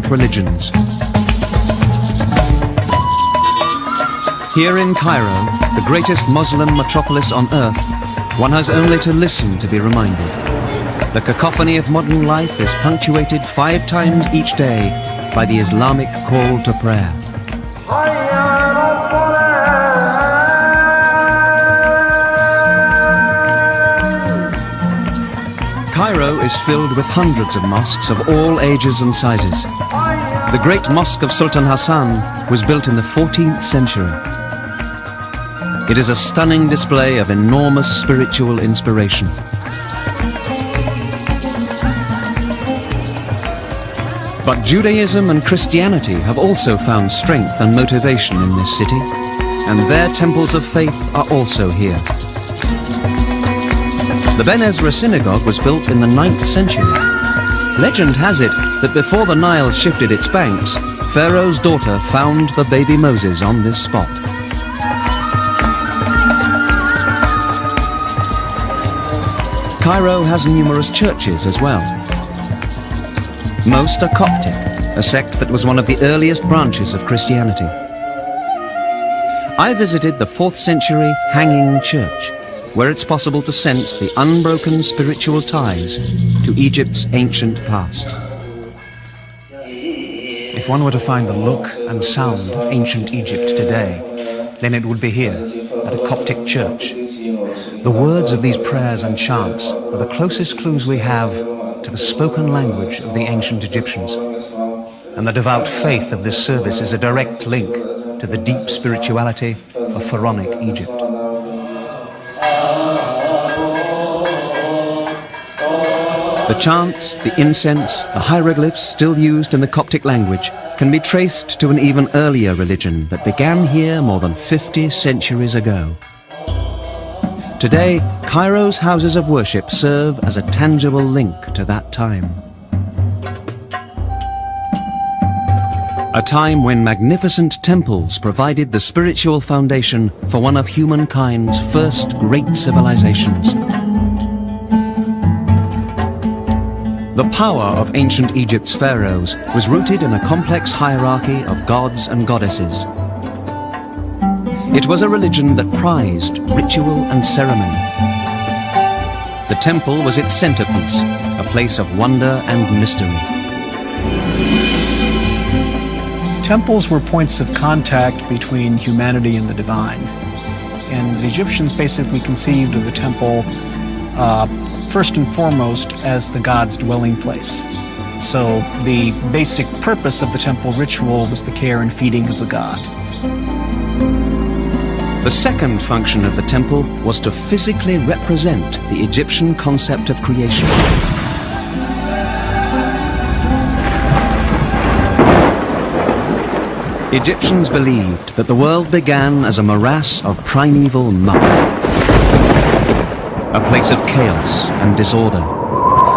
religions. Here in Cairo, the greatest Muslim metropolis on earth, one has only to listen to be reminded. The cacophony of modern life is punctuated 5 times each day by the Islamic call to prayer. Cairo is filled with hundreds of mosques of all ages and sizes. The great mosque of Sultan Hassan was built in the 14th century. It is a stunning display of enormous spiritual inspiration. But Judaism and Christianity have also found strength and motivation in this city, and their temples of faith are also here. The Ben Ezra synagogue was built in the 9th century. Legend has it that before the Nile shifted its banks, Pharaoh's daughter found the baby Moses on this spot. Cairo has numerous churches as well. Most are Coptic, a sect that was one of the earliest branches of Christianity. I visited the 4th century Hanging Church, where it's possible to sense the unbroken spiritual ties to Egypt's ancient past. If one were to find the look and sound of ancient Egypt today, then it would be here, at a Coptic church. The words of these prayers and chants are the closest clues we have to the spoken language of the ancient Egyptians. And the devout faith of this service is a direct link to the deep spirituality of pharaonic Egypt. The chants, the incense, the hieroglyphs still used in the Coptic language can be traced to an even earlier religion that began here more than 50 centuries ago. Today, Cairo's houses of worship serve as a tangible link to that time. A time when magnificent temples provided the spiritual foundation for one of humankind's first great civilizations. The power of ancient Egypt's pharaohs was rooted in a complex hierarchy of gods and goddesses. It was a religion that prized ritual and ceremony. The temple was its centerpiece, a place of wonder and mystery. Temples were points of contact between humanity and the divine. And the Egyptians basically conceived of the temple first and foremost as the god's dwelling place. So the basic purpose of the temple ritual was the care and feeding of the god. The second function of the temple was to physically represent the Egyptian concept of creation. Egyptians believed that the world began as a morass of primeval muck, a place of chaos and disorder.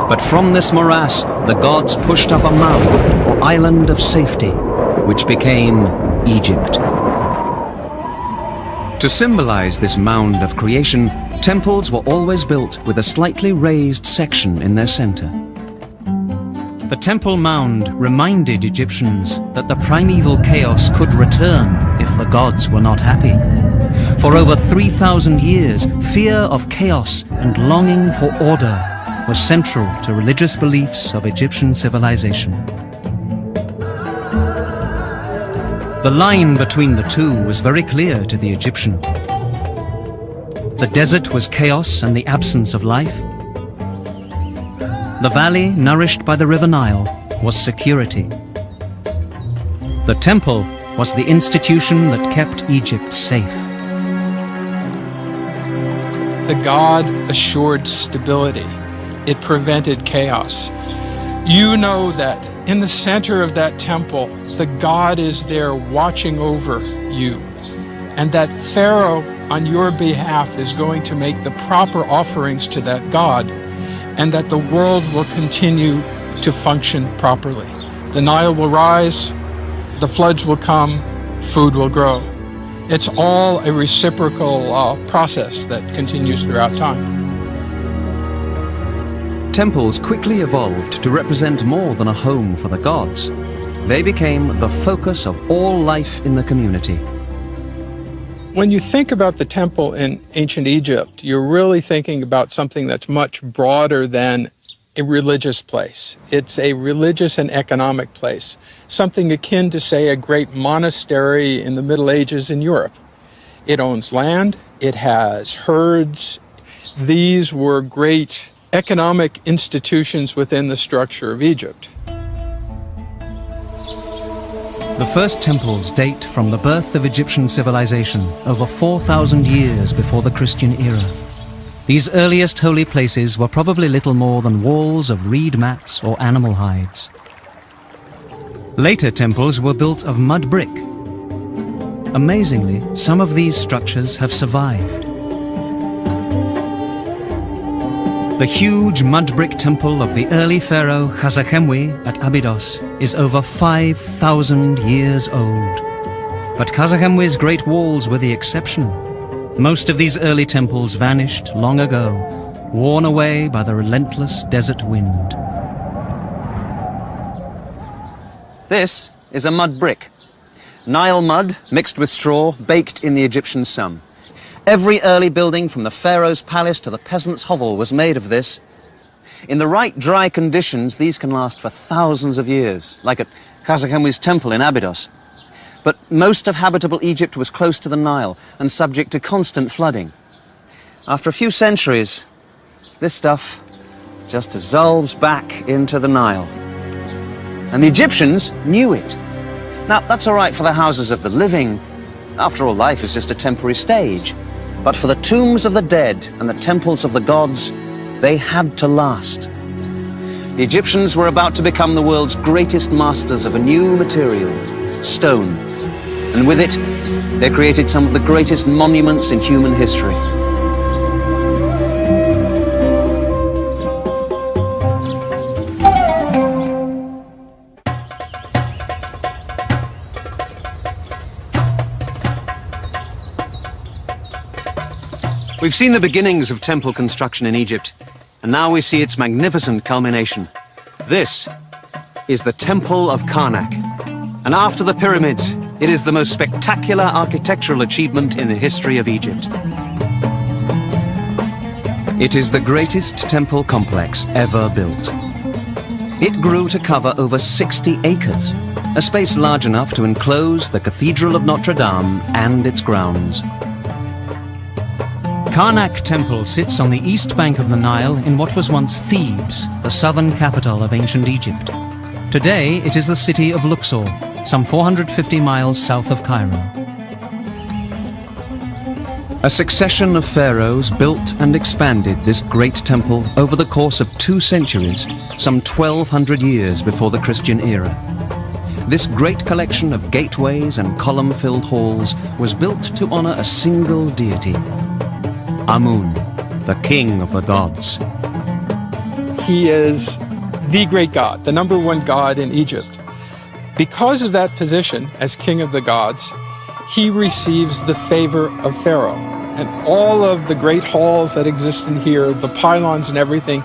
But from this morass, the gods pushed up a mound or island of safety, which became Egypt. To symbolize this mound of creation, temples were always built with a slightly raised section in their center. The temple mound reminded Egyptians that the primeval chaos could return if the gods were not happy. For over 3,000 years, fear of chaos and longing for order was central to religious beliefs of Egyptian civilization. The line between the two was very clear to the Egyptian. The desert was chaos and the absence of life. The valley, nourished by the river Nile, was security. The temple was the institution that kept Egypt safe. The god assured stability. It prevented chaos. You know that in the center of that temple, the god is there watching over you, and that Pharaoh on your behalf is going to make the proper offerings to that god, and that the world will continue to function properly. The Nile will rise, the floods will come, food will grow. It's all a reciprocal process that continues throughout time. Temples quickly evolved to represent more than a home for the gods. They became the focus of all life in the community. When you think about the temple in ancient Egypt, you're really thinking about something that's much broader than a religious place. It's a religious and economic place, something akin to, say, a great monastery in the Middle Ages in Europe. It owns land, it has herds. These were great economic institutions within the structure of Egypt. The first temples date from the birth of Egyptian civilization over 4,000 years before the Christian era. These earliest holy places were probably little more than walls of reed mats or animal hides. Later temples were built of mud brick. Amazingly, some of these structures have survived. The huge mud brick temple of the early pharaoh Khazakemwy at Abydos is over 5,000 years old. But Khazakemwy's great walls were the exception. Most of these early temples vanished long ago, worn away by the relentless desert wind. This is a mud brick. Nile mud mixed with straw, baked in the Egyptian sun. Every early building from the pharaoh's palace to the peasant's hovel was made of this. In the right dry conditions, these can last for thousands of years, like at Khazakemwy's temple in Abydos. But most of habitable Egypt was close to the Nile and subject to constant flooding. After a few centuries, this stuff just dissolves back into the Nile. And the Egyptians knew it. Now, that's all right for the houses of the living. After all, life is just a temporary stage. But for the tombs of the dead and the temples of the gods, they had to last. The Egyptians were about to become the world's greatest masters of a new material, stone. And with it, they created some of the greatest monuments in human history. We've seen the beginnings of temple construction in Egypt, and now we see its magnificent culmination. This is the Temple of Karnak, and after the pyramids, it is the most spectacular architectural achievement in the history of Egypt. It is the greatest temple complex ever built. It grew to cover over 60 acres, a space large enough to enclose the Cathedral of Notre Dame and its grounds. Karnak Temple sits on the east bank of the Nile in what was once Thebes, the southern capital of ancient Egypt. Today, it is the city of Luxor, some 450 miles south of Cairo. A succession of pharaohs built and expanded this great temple over the course of 2 centuries, some 1,200 years before the Christian era. This great collection of gateways and column-filled halls was built to honor a single deity, Amun, the king of the gods. He is the great god, the #1 god in Egypt. Because of that position as king of the gods, he receives the favor of Pharaoh. And all of the great halls that exist in here, the pylons and everything,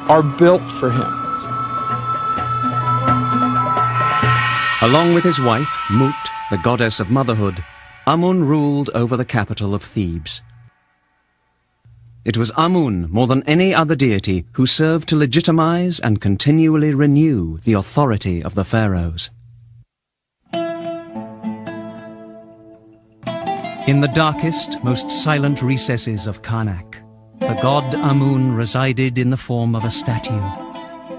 are built for him. Along with his wife, Mut, the goddess of motherhood, Amun ruled over the capital of Thebes. It was Amun, more than any other deity, who served to legitimize and continually renew the authority of the pharaohs. In the darkest, most silent recesses of Karnak, the god Amun resided in the form of a statue.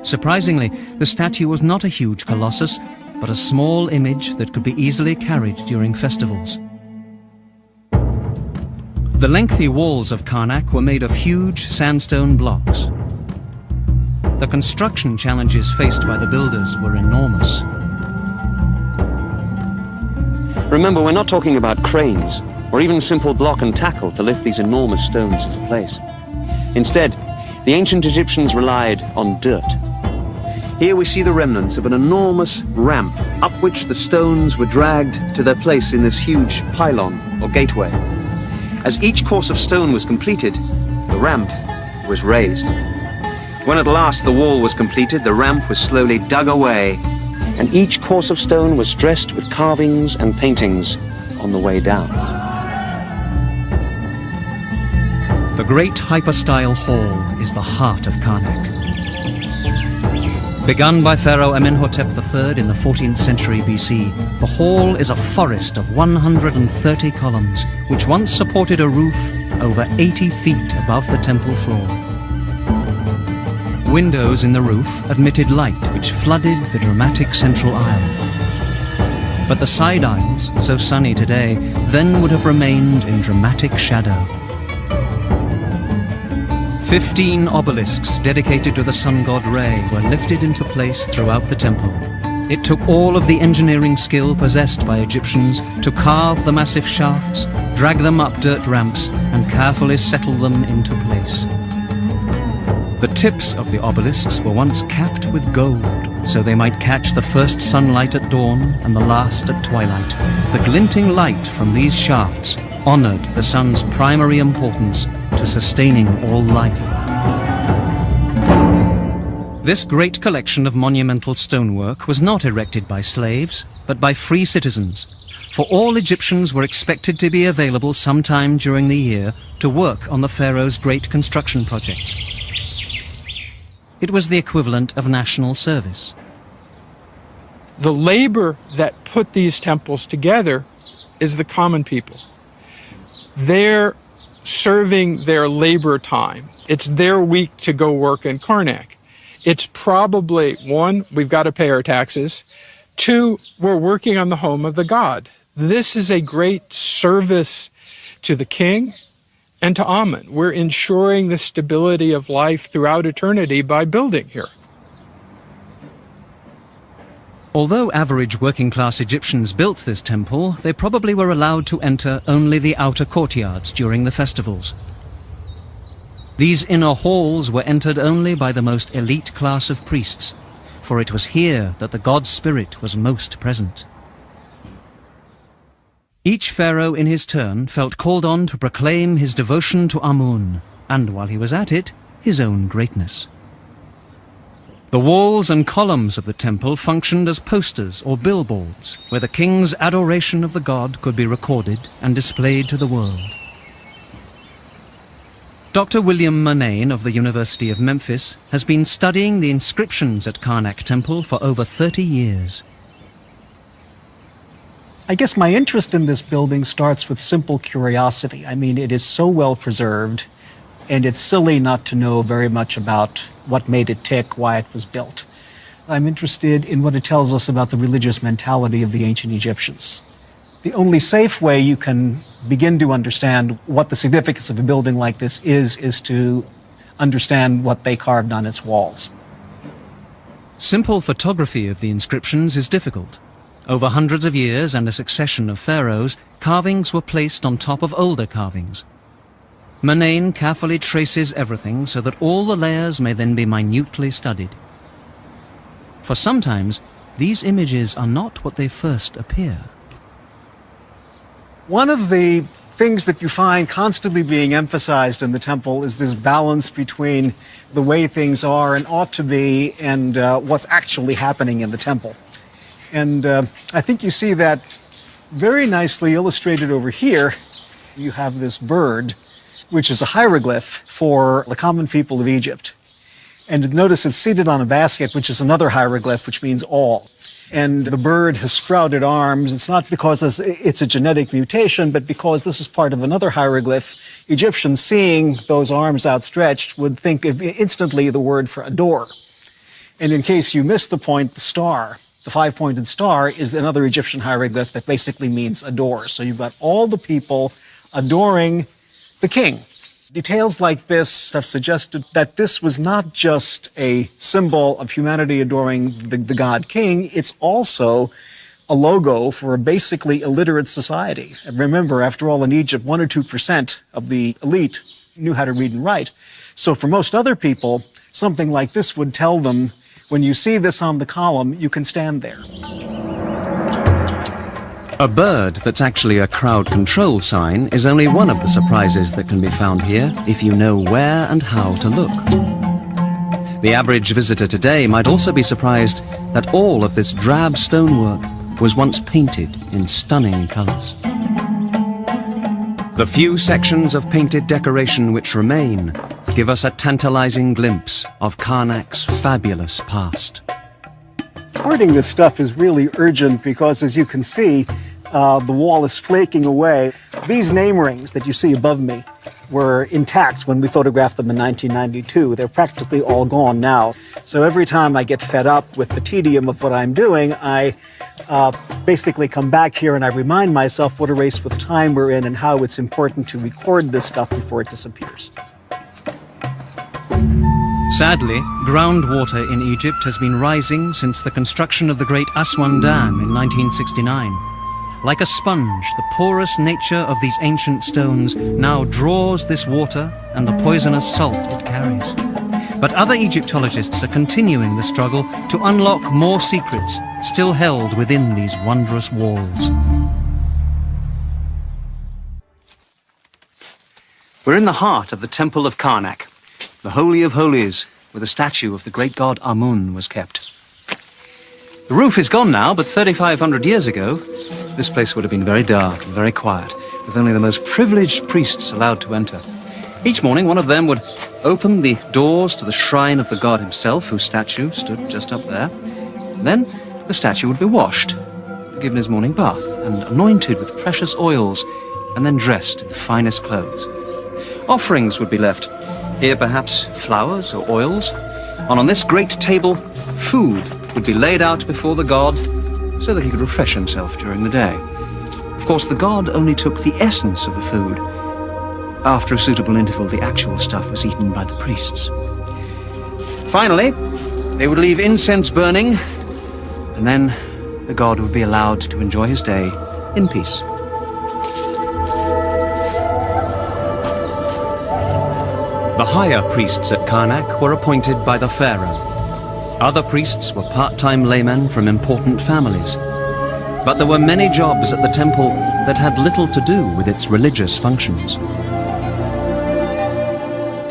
Surprisingly, the statue was not a huge colossus, but a small image that could be easily carried during festivals. The lengthy walls of Karnak were made of huge sandstone blocks. The construction challenges faced by the builders were enormous. Remember, we're not talking about cranes, or even simple block and tackle to lift these enormous stones into place. Instead, the ancient Egyptians relied on dirt. Here we see the remnants of an enormous ramp up which the stones were dragged to their place in this huge pylon or gateway. As each course of stone was completed, the ramp was raised. When at last the wall was completed, the ramp was slowly dug away and each course of stone was dressed with carvings and paintings on the way down. The great hypostyle hall is the heart of Karnak. Begun by Pharaoh Amenhotep III in the 14th century BC, the hall is a forest of 130 columns, which once supported a roof over 80 feet above the temple floor. Windows in the roof admitted light which flooded the dramatic central aisle. But the side aisles, so sunny today, then would have remained in dramatic shadow. 15 obelisks dedicated to the sun god Re were lifted into place throughout the temple. It took all of the engineering skill possessed by Egyptians to carve the massive shafts, drag them up dirt ramps, and carefully settle them into place. The tips of the obelisks were once capped with gold, so they might catch the first sunlight at dawn and the last at twilight. The glinting light from these shafts honored the sun's primary importance to sustaining all life. This great collection of monumental stonework was not erected by slaves, but by free citizens, for all Egyptians were expected to be available sometime during the year to work on the pharaoh's great construction projects. It was the equivalent of national service. The labor that put these temples together is the common people. They're serving their labor time. It's their week to go work in Karnak. It's probably, one, we've got to pay our taxes. Two, we're working on the home of the god. This is a great service to the king and to Amun. We're ensuring the stability of life throughout eternity by building here. Although average working-class Egyptians built this temple, they probably were allowed to enter only the outer courtyards during the festivals. These inner halls were entered only by the most elite class of priests, for it was here that the god's spirit was most present. Each pharaoh in his turn felt called on to proclaim his devotion to Amun, and while he was at it, his own greatness. The walls and columns of the temple functioned as posters or billboards, where the king's adoration of the god could be recorded and displayed to the world. Dr. William Murnane of the University of Memphis has been studying the inscriptions at Karnak Temple for over 30 years. I guess my interest in this building starts with simple curiosity. I mean, it is so well preserved, and it's silly not to know very much about what made it tick, why it was built. I'm interested in what it tells us about the religious mentality of the ancient Egyptians. The only safe way you can begin to understand what the significance of a building like this is to understand what they carved on its walls. Simple photography of the inscriptions is difficult. Over hundreds of years and a succession of pharaohs, carvings were placed on top of older carvings. Murnane carefully traces everything so that all the layers may then be minutely studied. For sometimes, these images are not what they first appear. One of the things that you find constantly being emphasized in the temple is this balance between the way things are and ought to be and what's actually happening in the temple. And I think you see that very nicely illustrated over here. You have this bird, which is a hieroglyph for the common people of Egypt. And notice it's seated on a basket, which is another hieroglyph, which means all. And the bird has sprouted arms. It's not because it's a genetic mutation, but because this is part of another hieroglyph. Egyptians, seeing those arms outstretched, would think of instantly the word for adore. And in case you missed the point, the star, the five-pointed star, is another Egyptian hieroglyph that basically means adore. So you've got all the people adoring the king. Details like this have suggested that this was not just a symbol of humanity adoring the god king, it's also a logo for a basically illiterate society. And remember, after all, in Egypt, 1 or 2% of the elite knew how to read and write. So for most other people, something like this would tell them, when you see this on the column, you can stand there. A bird that's actually a crowd control sign is only one of the surprises that can be found here if you know where and how to look. The average visitor today might also be surprised that all of this drab stonework was once painted in stunning colours. The few sections of painted decoration which remain give us a tantalising glimpse of Karnak's fabulous past. Parting this stuff is really urgent because, as you can see, the wall is flaking away. These name rings that you see above me were intact when we photographed them in 1992. They're practically all gone now. So every time I get fed up with the tedium of what I'm doing, I basically come back here and I remind myself what a race with time we're in and how it's important to record this stuff before it disappears. Sadly, groundwater in Egypt has been rising since the construction of the Great Aswan Dam in 1969. Like a sponge, the porous nature of these ancient stones now draws this water and the poisonous salt it carries. But other Egyptologists are continuing the struggle to unlock more secrets still held within these wondrous walls. We're in the heart of the Temple of Karnak, the Holy of Holies, where the statue of the great god Amun was kept. The roof is gone now, but 3,500 years ago, this place would have been very dark and very quiet, with only the most privileged priests allowed to enter. Each morning, one of them would open the doors to the shrine of the god himself, whose statue stood just up there. And then the statue would be washed, given his morning bath, and anointed with precious oils, and then dressed in the finest clothes. Offerings would be left. Here, perhaps, flowers or oils. And on this great table, food would be laid out before the god so that he could refresh himself during the day. Of course, the god only took the essence of the food. After a suitable interval, the actual stuff was eaten by the priests. Finally, they would leave incense burning, and then the god would be allowed to enjoy his day in peace. The higher priests at Karnak were appointed by the pharaoh. Other priests were part-time laymen from important families. But there were many jobs at the temple that had little to do with its religious functions.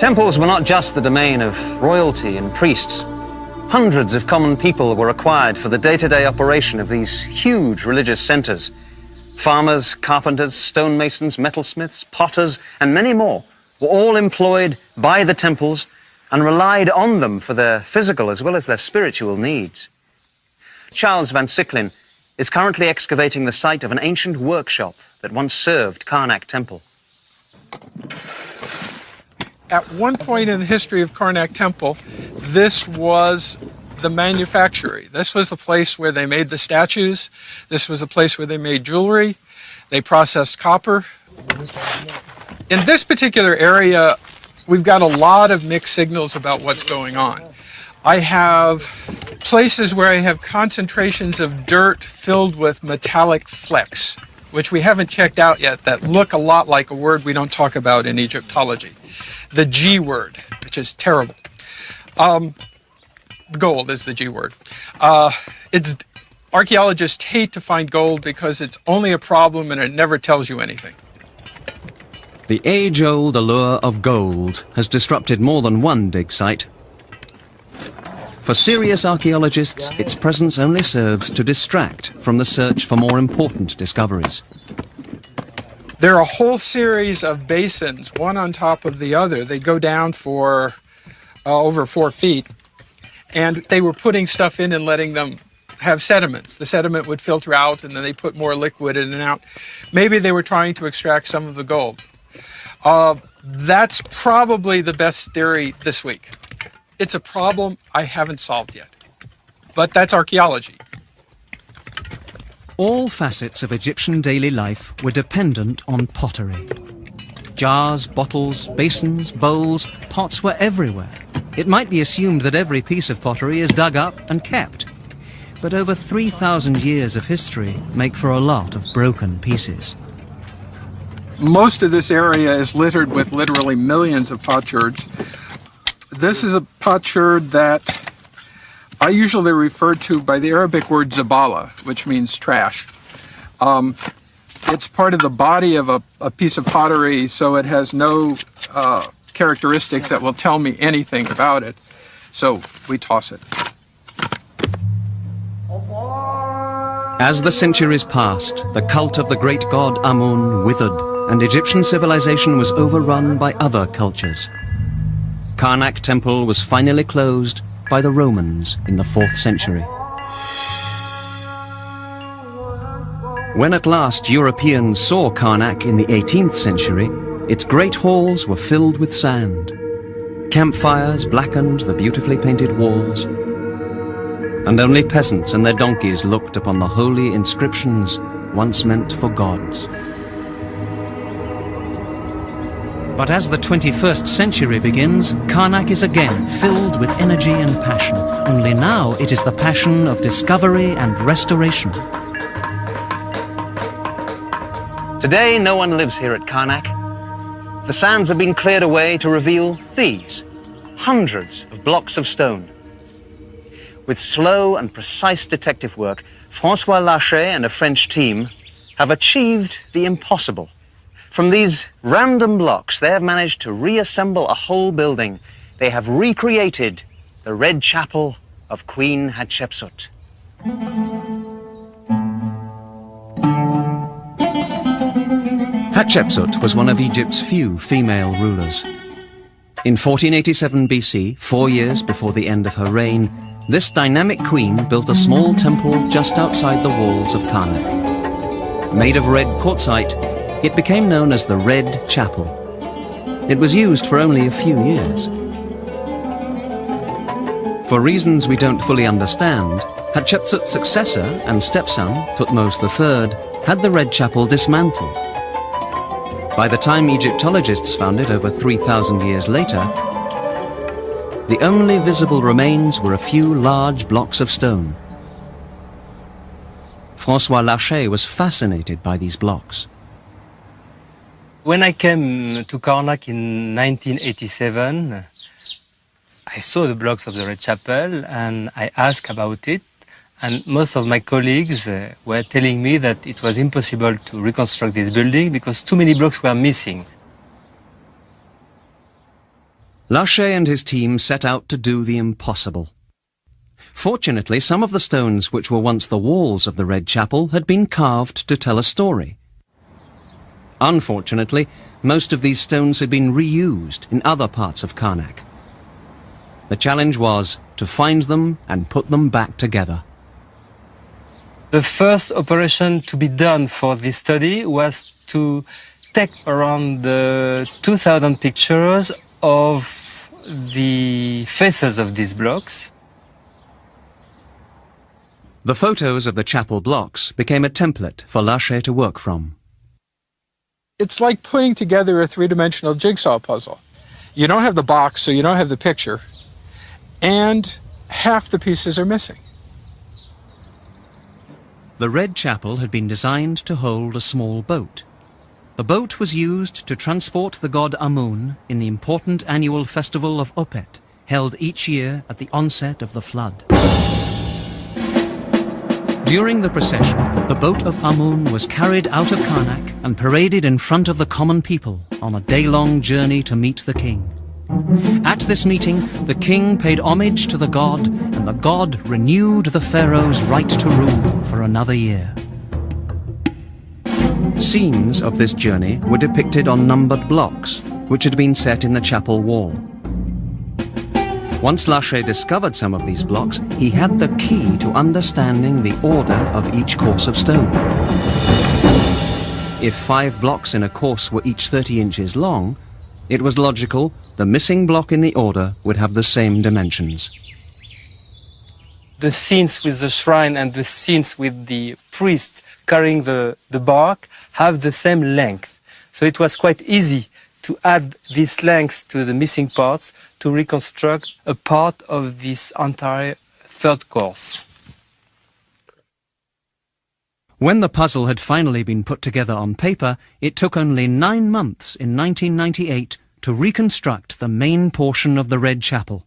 Temples were not just the domain of royalty and priests. Hundreds of common people were required for the day-to-day operation of these huge religious centers. Farmers, carpenters, stonemasons, metalsmiths, potters, and many more were all employed by the temples and relied on them for their physical as well as their spiritual needs. Charles van Sicklin is currently excavating the site of an ancient workshop that once served Karnak Temple. At one point in the history of Karnak Temple, this was the manufactory. This was the place where they made the statues. This was the place where they made jewelry. They processed copper. In this particular area, we've got a lot of mixed signals about what's going on. I have places where I have concentrations of dirt filled with metallic flecks, which we haven't checked out yet, that look a lot like a word we don't talk about in Egyptology. The G word, which is terrible. Gold is the G word. Archaeologists hate to find gold because it's only a problem and it never tells you anything. The age-old allure of gold has disrupted more than one dig site. For serious archaeologists, its presence only serves to distract from the search for more important discoveries. There are a whole series of basins, one on top of the other. They go down for over 4 feet, and they were putting stuff in and letting them have sediments. The sediment would filter out, and then they put more liquid in and out. Maybe they were trying to extract some of the gold. That's probably the best theory this week. It's a problem I haven't solved yet, but that's archaeology. All facets of Egyptian daily life were dependent on pottery. Jars, bottles, basins, bowls, pots were everywhere. It might be assumed that every piece of pottery is dug up and kept. But over 3,000 years of history make for a lot of broken pieces. Most of this area is littered with literally millions of potsherds. This is a potsherd that I usually refer to by the Arabic word zabala, which means trash. It's part of the body of a piece of pottery, so it has no characteristics that will tell me anything about it. So we toss it. As the centuries passed, the cult of the great god Amun withered, and Egyptian civilization was overrun by other cultures. Karnak Temple was finally closed by the Romans in the 4th century. When at last Europeans saw Karnak in the 18th century, its great halls were filled with sand. Campfires blackened the beautifully painted walls, and only peasants and their donkeys looked upon the holy inscriptions once meant for gods. But as the 21st century begins, Karnak is again filled with energy and passion, only now it is the passion of discovery and restoration. Today no one lives here at Karnak. The sands have been cleared away to reveal these, hundreds of blocks of stone. With slow and precise detective work, François Lachet and a French team have achieved the impossible. From these random blocks, they have managed to reassemble a whole building. They have recreated the Red Chapel of Queen Hatshepsut. Hatshepsut was one of Egypt's few female rulers. In 1487 BC, 4 years before the end of her reign, this dynamic queen built a small temple just outside the walls of Karnak. Made of red quartzite, it became known as the Red Chapel. It was used for only a few years. For reasons we don't fully understand, Hatshepsut's successor and stepson, Thutmose III, had the Red Chapel dismantled. By the time Egyptologists found it over 3,000 years later, the only visible remains were a few large blocks of stone. François Lachet was fascinated by these blocks. When I came to Karnak in 1987, I saw the blocks of the Red Chapel and I asked about it. And most of my colleagues were telling me that it was impossible to reconstruct this building because too many blocks were missing. Lachet and his team set out to do the impossible. Fortunately, some of the stones which were once the walls of the Red Chapel had been carved to tell a story. Unfortunately, most of these stones had been reused in other parts of Karnak. The challenge was to find them and put them back together. The first operation to be done for this study was to take around 2,000 pictures of the faces of these blocks. The photos of the chapel blocks became a template for Lachet to work from. It's like putting together a three-dimensional jigsaw puzzle. You don't have the box, so you don't have the picture, and half the pieces are missing. The Red Chapel had been designed to hold a small boat. The boat was used to transport the god Amun in the important annual festival of Opet, held each year at the onset of the flood. During the procession, the boat of Amun was carried out of Karnak and paraded in front of the common people on a day-long journey to meet the king. At this meeting, the king paid homage to the god, and the god renewed the pharaoh's right to rule for another year. Scenes of this journey were depicted on numbered blocks, which had been set in the chapel wall. Once Lachet discovered some of these blocks, he had the key to understanding the order of each course of stone. If 5 blocks in a course were each 30 inches long, it was logical the missing block in the order would have the same dimensions. The scenes with the shrine and the scenes with the priest carrying the bark have the same length. So it was quite easy to add these lengths to the missing parts to reconstruct a part of this entire third course. When the puzzle had finally been put together on paper, it took only 9 months in 1998 to reconstruct the main portion of the Red Chapel.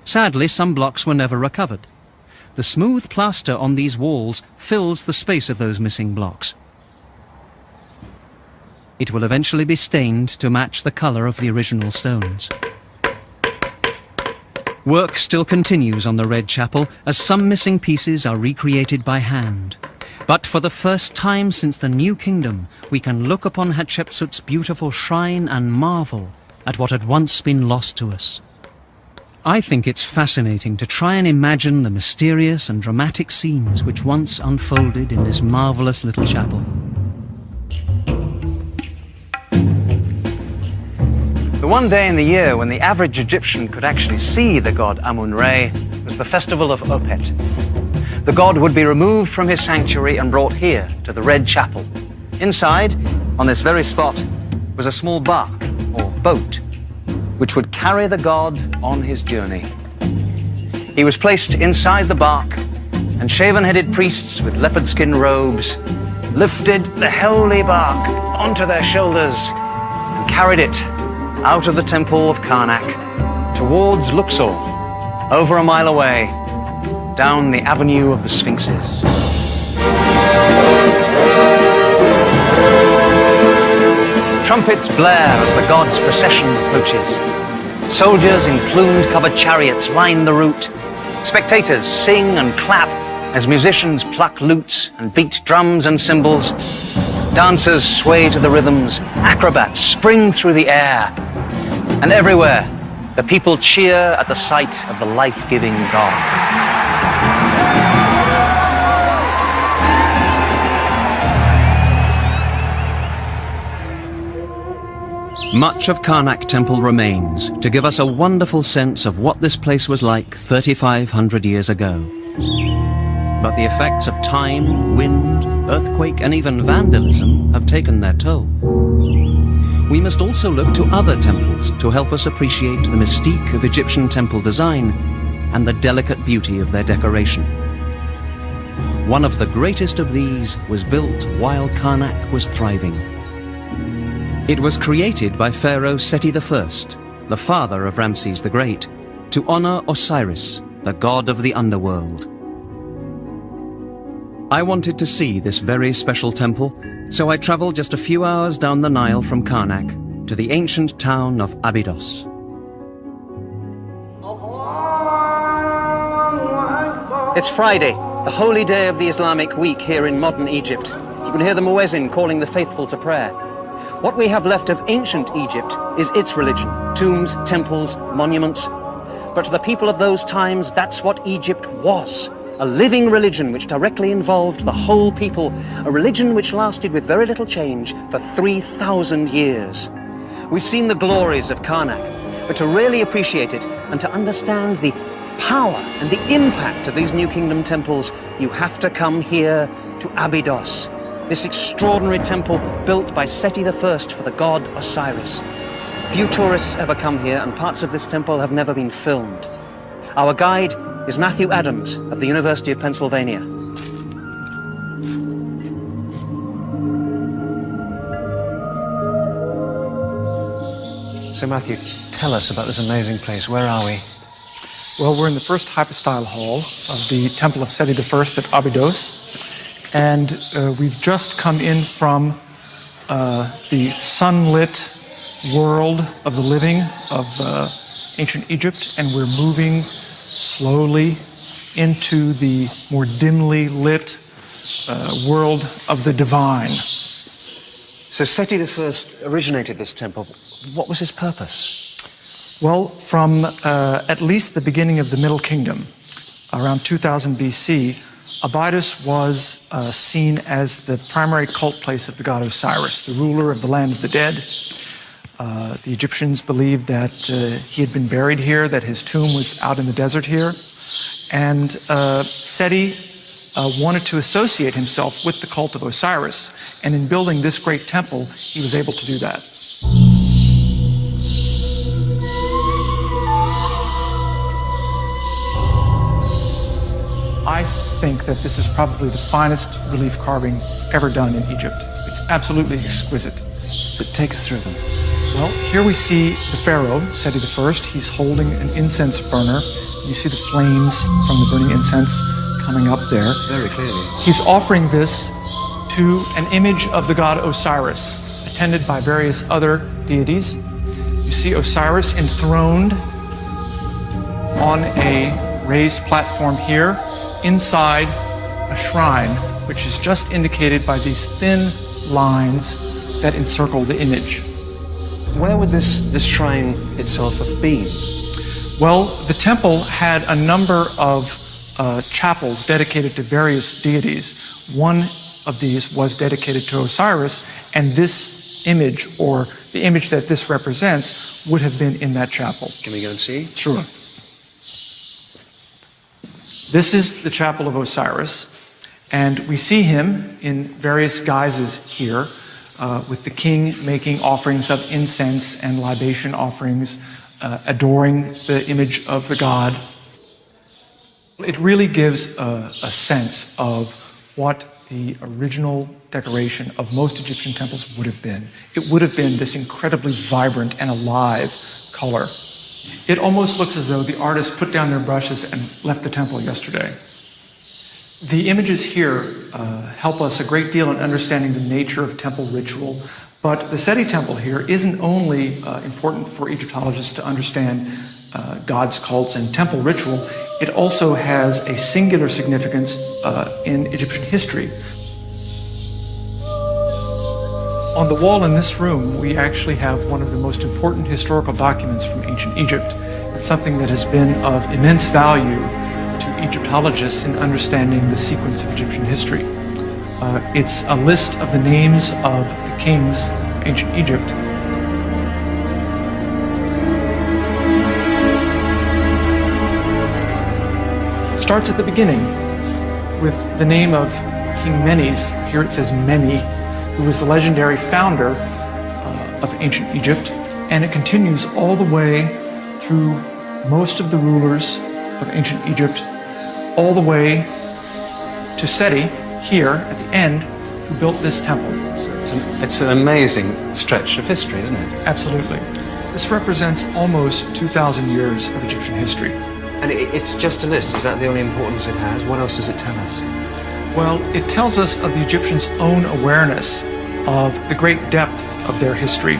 Sadly, some blocks were never recovered. The smooth plaster on these walls fills the space of those missing blocks. It will eventually be stained to match the color of the original stones. Work still continues on the Red Chapel as some missing pieces are recreated by hand. But for the first time since the New Kingdom, we can look upon Hatshepsut's beautiful shrine and marvel at what had once been lost to us. I think it's fascinating to try and imagine the mysterious and dramatic scenes which once unfolded in this marvelous little chapel. The one day in the year when the average Egyptian could actually see the god Amun-Re was the festival of Opet. The god would be removed from his sanctuary and brought here to the Red Chapel. Inside, on this very spot, was a small bark, or boat, which would carry the god on his journey. He was placed inside the bark, and shaven-headed priests with leopard skin robes lifted the holy bark onto their shoulders and carried it out of the temple of Karnak towards Luxor, over a mile away, down the Avenue of the Sphinxes. Trumpets blare as the god's procession approaches. Soldiers in plumed-covered chariots line the route. Spectators sing and clap as musicians pluck lutes and beat drums and cymbals. Dancers sway to the rhythms, acrobats spring through the air. And everywhere, the people cheer at the sight of the life-giving god. Much of Karnak Temple remains to give us a wonderful sense of what this place was like 3,500 years ago. But the effects of time, wind, earthquake, and even vandalism have taken their toll. We must also look to other temples to help us appreciate the mystique of Egyptian temple design and the delicate beauty of their decoration. One of the greatest of these was built while Karnak was thriving. It was created by Pharaoh Seti I, the father of Ramses the Great, to honor Osiris, the god of the underworld. I wanted to see this very special temple, so I traveled just a few hours down the Nile from Karnak to the ancient town of Abydos. It's Friday, the holy day of the Islamic week here in modern Egypt. You can hear the muezzin calling the faithful to prayer. What we have left of ancient Egypt is its religion, tombs, temples, monuments. But to the people of those times, that's what Egypt was. A living religion which directly involved the whole people, a religion which lasted with very little change for 3,000 years. We've seen the glories of Karnak, but to really appreciate it and to understand the power and the impact of these New Kingdom temples, you have to come here to Abydos, this extraordinary temple built by Seti I for the god Osiris. Few tourists ever come here, and parts of this temple have never been filmed. Our guide is Matthew Adams of the University of Pennsylvania. So Matthew, tell us about this amazing place. Where are we? Well, we're in the first hypostyle hall of the Temple of Seti I at Abydos, and we've just come in from the sunlit world of the living of ancient Egypt, and we're moving slowly into the more dimly lit world of the divine. So Seti I originated this temple. What was his purpose? Well, from at least the beginning of the Middle Kingdom, around 2000 BC, Abydos was seen as the primary cult place of the god Osiris, the ruler of the land of the dead. The Egyptians believed that he had been buried here, that his tomb was out in the desert here. And Seti wanted to associate himself with the cult of Osiris. And in building this great temple, he was able to do that. I think that this is probably the finest relief carving ever done in Egypt. It's absolutely exquisite. But take us through them. Well, here we see the pharaoh, Seti I. He's holding an incense burner. You see the flames from the burning incense coming up there. Very clearly. He's offering this to an image of the god Osiris, attended by various other deities. You see Osiris enthroned on a raised platform here inside a shrine, which is just indicated by these thin lines that encircle the image. Where would this shrine itself have been? Well, the temple had a number of chapels dedicated to various deities. One of these was dedicated to Osiris, and this image, or the image that this represents, would have been in that chapel. Can we go and see? Sure. This is the chapel of Osiris, and we see him in various guises here, with the king making offerings of incense and libation offerings, adoring the image of the god. It really gives a sense of what the original decoration of most Egyptian temples would have been. It would have been this incredibly vibrant and alive color. It almost looks as though the artists put down their brushes and left the temple yesterday. The images here help us a great deal in understanding the nature of temple ritual, but the Seti temple here isn't only important for Egyptologists to understand gods' cults and temple ritual, it also has a singular significance in Egyptian history. On the wall in this room, we actually have one of the most important historical documents from ancient Egypt. It's something that has been of immense value to Egyptologists in understanding the sequence of Egyptian history. It's a list of the names of the kings of ancient Egypt. Starts at the beginning with the name of King Menes. Here it says Meni, who was the legendary founder of ancient Egypt, and it continues all the way through most of the rulers of ancient Egypt, all the way to Seti, here at the end, who built this temple. So it's an amazing stretch of history, isn't it? Absolutely. This represents almost 2,000 years of Egyptian history. And it's just a list. Is that the only importance it has? What else does it tell us? Well, it tells us of the Egyptians' own awareness of the great depth of their history.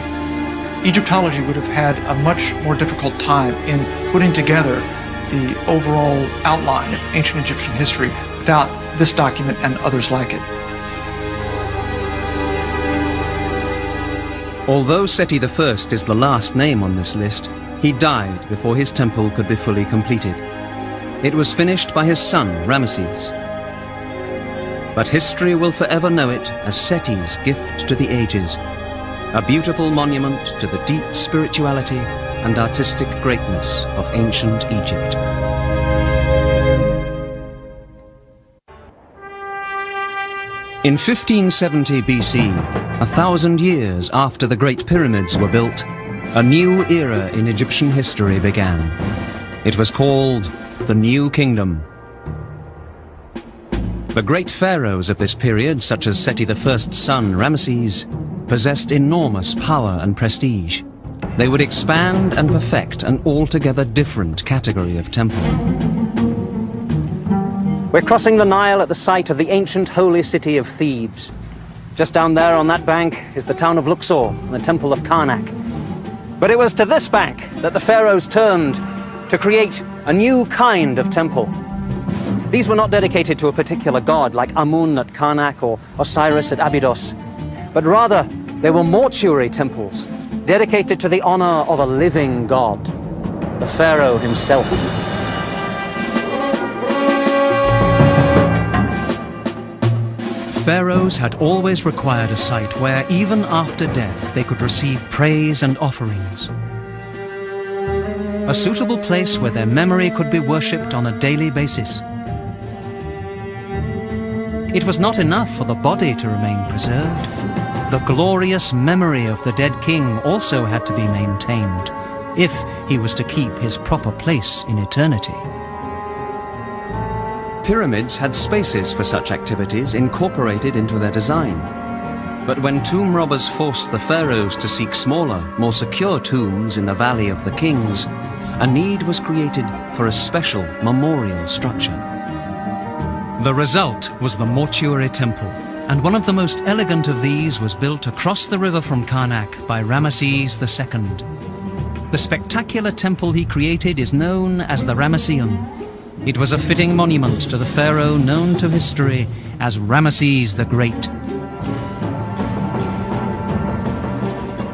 Egyptology would have had a much more difficult time in putting together the overall outline of ancient Egyptian history without this document and others like it. Although Seti I is the last name on this list, he died before his temple could be fully completed. It was finished by his son, Ramesses. But history will forever know it as Seti's gift to the ages, a beautiful monument to the deep spirituality and artistic greatness of ancient Egypt. In 1570 BC, 1,000 years after the Great Pyramids were built, a new era in Egyptian history began. It was called the New Kingdom. The great pharaohs of this period, such as Seti I's son Ramesses, possessed enormous power and prestige. They would expand and perfect an altogether different category of temple. We're crossing the Nile at the site of the ancient holy city of Thebes. Just down there on that bank is the town of Luxor and the temple of Karnak. But it was to this bank that the pharaohs turned to create a new kind of temple. These were not dedicated to a particular god like Amun at Karnak or Osiris at Abydos, but rather they were mortuary temples dedicated to the honor of a living god, the pharaoh himself. Pharaohs had always required a site where, even after death, they could receive praise and offerings. A suitable place where their memory could be worshipped on a daily basis. It was not enough for the body to remain preserved. The glorious memory of the dead king also had to be maintained, if he was to keep his proper place in eternity. Pyramids had spaces for such activities incorporated into their design. But when tomb robbers forced the pharaohs to seek smaller, more secure tombs in the Valley of the Kings, a need was created for a special memorial structure. The result was the mortuary temple, and one of the most elegant of these was built across the river from Karnak by Ramesses II. The spectacular temple he created is known as the Ramesseum. It was a fitting monument to the pharaoh known to history as Ramesses the Great.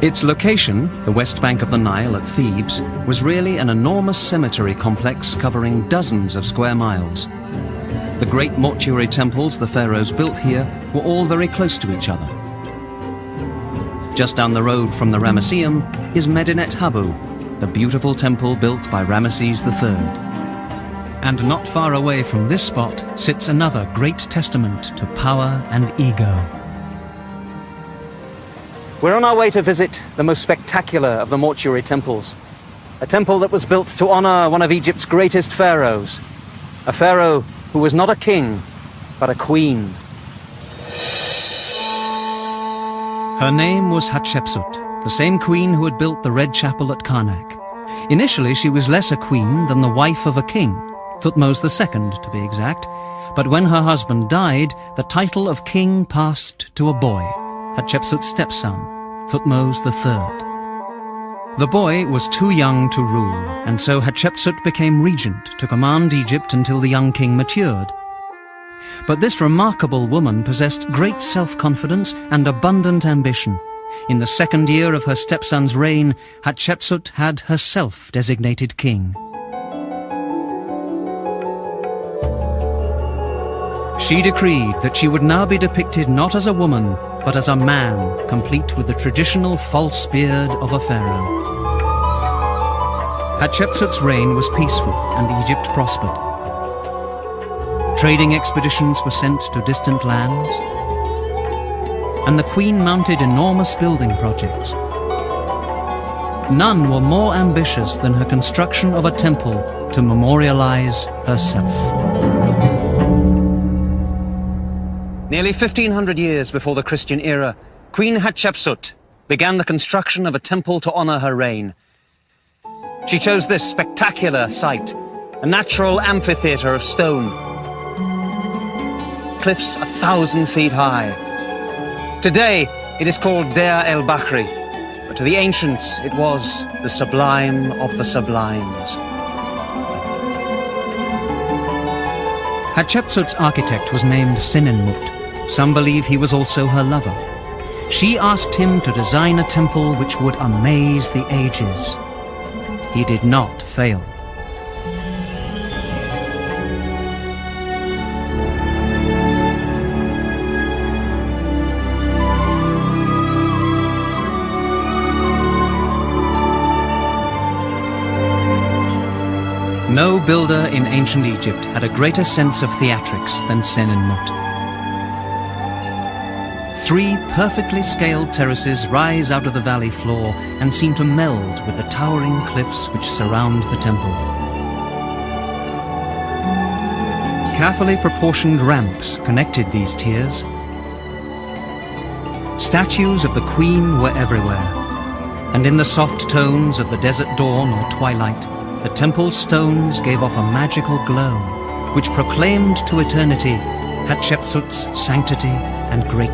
Its location, the west bank of the Nile at Thebes, was really an enormous cemetery complex covering dozens of square miles. The great mortuary temples the pharaohs built here were all very close to each other. Just down the road from the Ramesseum is Medinet Habu, the beautiful temple built by Ramesses III. And not far away from this spot sits another great testament to power and ego. We're on our way to visit the most spectacular of the mortuary temples. A temple that was built to honor one of Egypt's greatest pharaohs. A pharaoh who was not a king, but a queen. Her name was Hatshepsut, the same queen who had built the Red Chapel at Karnak. Initially, she was less a queen than the wife of a king, Thutmose II to be exact, but when her husband died, the title of king passed to a boy, Hatshepsut's stepson, Thutmose III. The boy was too young to rule, and so Hatshepsut became regent to command Egypt until the young king matured. But this remarkable woman possessed great self-confidence and abundant ambition. In the second year of her stepson's reign, Hatshepsut had herself designated king. She decreed that she would now be depicted not as a woman, but as a man, complete with the traditional false beard of a pharaoh. Hatshepsut's reign was peaceful and Egypt prospered. Trading expeditions were sent to distant lands, and the queen mounted enormous building projects. None were more ambitious than her construction of a temple to memorialize herself. Nearly 1,500 years before the Christian era, Queen Hatshepsut began the construction of a temple to honor her reign. She chose this spectacular site, a natural amphitheater of stone, cliffs 1,000 feet high. Today, it is called Deir el-Bakhri, but to the ancients, it was the sublime of the sublimes. Hatshepsut's architect was named Senenmut. Some believe he was also her lover. She asked him to design a temple which would amaze the ages. He did not fail. No builder in ancient Egypt had a greater sense of theatrics than Senenmut. 3 perfectly scaled terraces rise out of the valley floor and seem to meld with the towering cliffs which surround the temple. Carefully proportioned ramps connected these tiers. Statues of the queen were everywhere, and in the soft tones of the desert dawn or twilight, the temple's stones gave off a magical glow, which proclaimed to eternity Hatshepsut's sanctity and greatness.